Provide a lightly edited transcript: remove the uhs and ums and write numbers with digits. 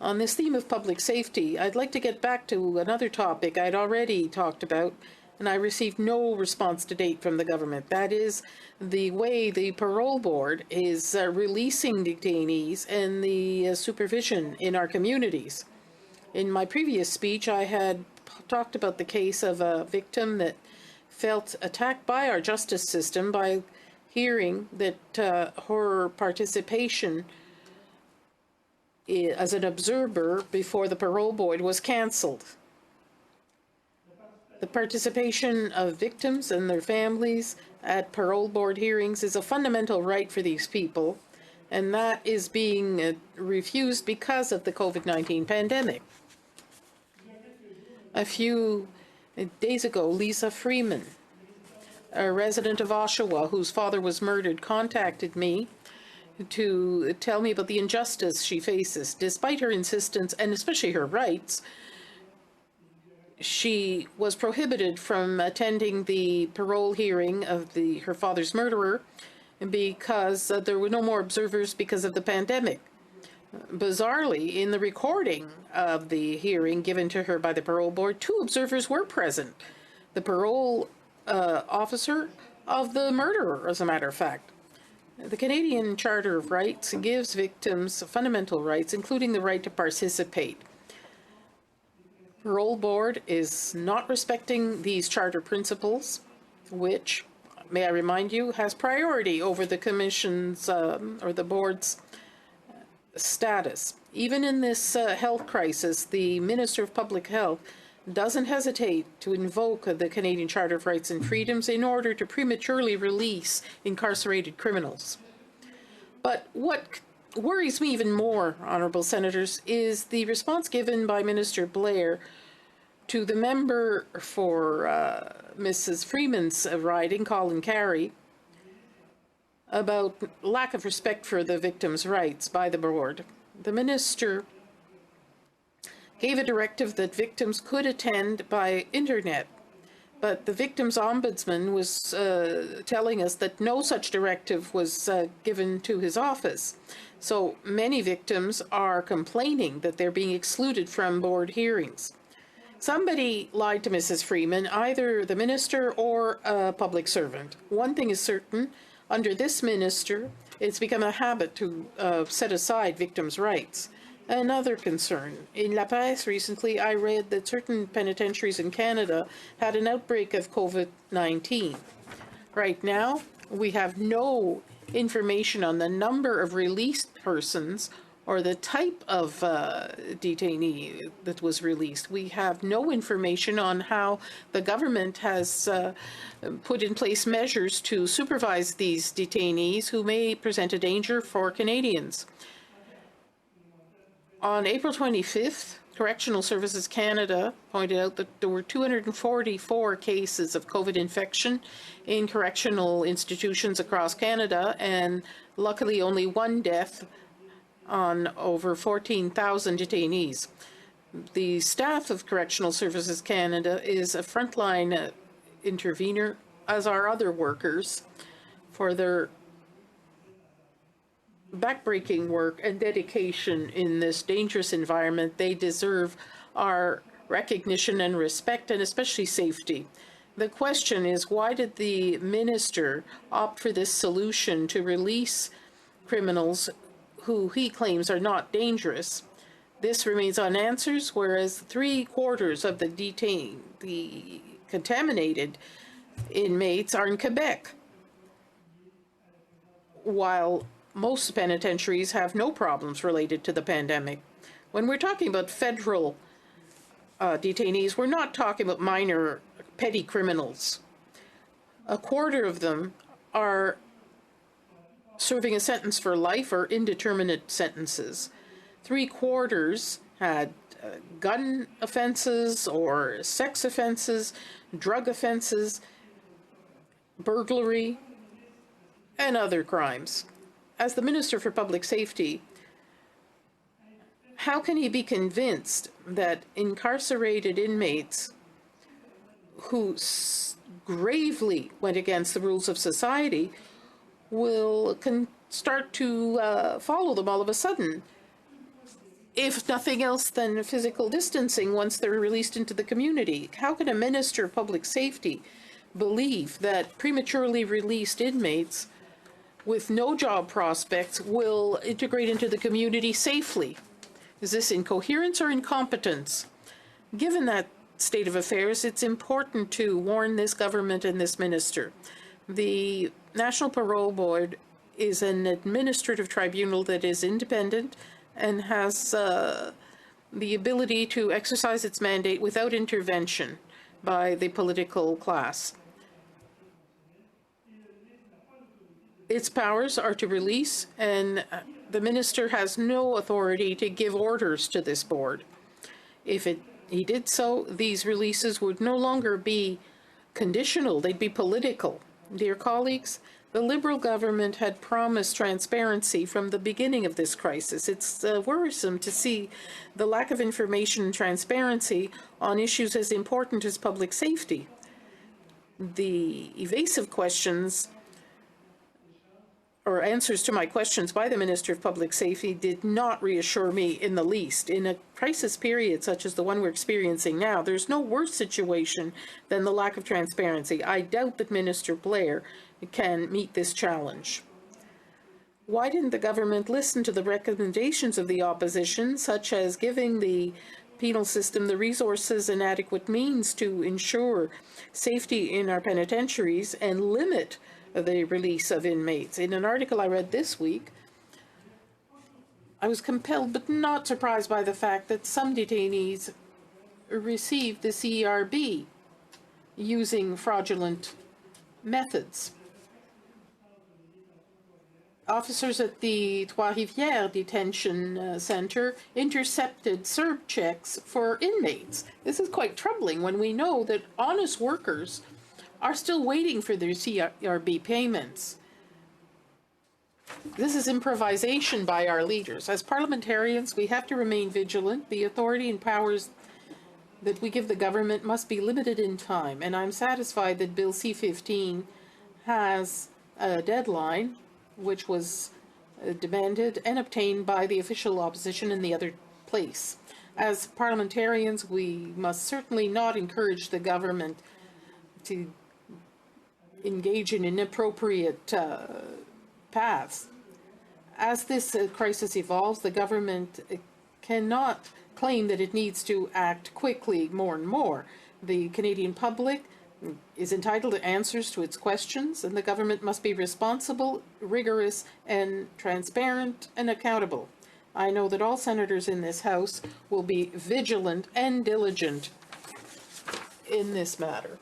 On this theme of public safety, I'd like to get back to another topic I'd already talked about, and I received no response to date from the government. That is the way the parole board is releasing detainees and the supervision in our communities. In my previous speech, I had talked about the case of a victim that felt attacked by our justice system by hearing that her participation as an observer before the parole board was cancelled. The participation of victims and their families at parole board hearings is a fundamental right for these people, and that is being refused because of the COVID-19 pandemic. A few days ago, Lisa Freeman, a resident of Ottawa whose father was murdered, contacted me to tell me about the injustice she faces. Despite her insistence, and especially her rights, she was prohibited from attending the parole hearing of her father's murderer because there were no more observers because of the pandemic. Bizarrely, in the recording of the hearing given to her by the parole board, 2 observers were present. The parole officer of the murderer, as a matter of fact. The Canadian Charter of Rights gives victims fundamental rights, including the right to participate. Parole board is not respecting these charter principles, which, may I remind you, has priority over the commission's or the board's status. Even in this health crisis, the Minister of Public Health doesn't hesitate to invoke the Canadian Charter of Rights and Freedoms in order to prematurely release incarcerated criminals. But what worries me even more, honourable senators, is the response given by Minister Blair to the member for Mrs. Freeman's riding, Colin Carey, about lack of respect for the victims' rights by the board. The minister gave a directive that victims could attend by internet, but the victims' ombudsman was telling us that no such directive was given to his office. So many victims are complaining that they're being excluded from board hearings. Somebody lied to Mrs. Freeman, either the minister or a public servant. One thing is certain, under this minister, it's become a habit to set aside victims' rights. Another concern. In La Presse recently, I read that certain penitentiaries in Canada had an outbreak of COVID-19. Right now, we have no information on the number of released persons or the type of detainee that was released. We have no information on how the government has put in place measures to supervise these detainees who may present a danger for Canadians. On April 25th, Correctional Services Canada pointed out that there were 244 cases of COVID infection in correctional institutions across Canada, and luckily only 1 death on over 14,000 detainees. The staff of Correctional Services Canada is a frontline intervener, as are other workers, for their backbreaking work and dedication in this dangerous environment. They deserve our recognition and respect, and especially safety. The question is, why did the minister opt for this solution to release criminals who he claims are not dangerous? This remains unanswered, whereas 3/4 of the contaminated inmates are in Quebec, while most penitentiaries have no problems related to the pandemic. When we're talking about federal detainees, we're not talking about minor petty criminals. 1/4 of them are serving a sentence for life or indeterminate sentences. 3/4 had gun offenses or sex offenses, drug offenses, burglary, and other crimes. As the Minister for Public Safety, how can he be convinced that incarcerated inmates who gravely went against the rules of society will start to follow them all of a sudden? if nothing else than physical distancing once they're released into the community. How can a minister of public safety believe that prematurely released inmates with no job prospects will integrate into the community safely? Is this incoherence or incompetence? Given that state of affairs, it's important to warn this government and this minister. The National Parole Board is an administrative tribunal that is independent and has the ability to exercise its mandate without intervention by the political class. Its powers are to release, and the minister has no authority to give orders to this board. If he did so, these releases would no longer be conditional, they'd be political. Dear colleagues, the Liberal government had promised transparency from the beginning of this crisis. It's worrisome to see the lack of information and transparency on issues as important as public safety. The evasive questions or answers to my questions by the Minister of Public Safety did not reassure me in the least. In a crisis period such as the one we're experiencing now, there's no worse situation than the lack of transparency. I doubt that Minister Blair can meet this challenge. Why didn't the government listen to the recommendations of the opposition, such as giving the penal system the resources and adequate means to ensure safety in our penitentiaries and limit the release of inmates? In an article I read this week, I was compelled but not surprised by the fact that some detainees received the CERB using fraudulent methods. Officers at the Trois-Rivières detention center intercepted CERB checks for inmates. This is quite troubling when we know that honest workers are still waiting for their CERB payments. This is improvisation by our leaders. As parliamentarians, we have to remain vigilant. The authority and powers that we give the government must be limited in time, and I'm satisfied that Bill C-15 has a deadline which was demanded and obtained by the official opposition in the other place. As parliamentarians, we must certainly not encourage the government to engage in inappropriate paths. As this crisis evolves, the government cannot claim that it needs to act quickly more and more. The Canadian public is entitled to answers to its questions, and the government must be responsible, rigorous, and transparent and accountable. I know that all senators in this House will be vigilant and diligent in this matter.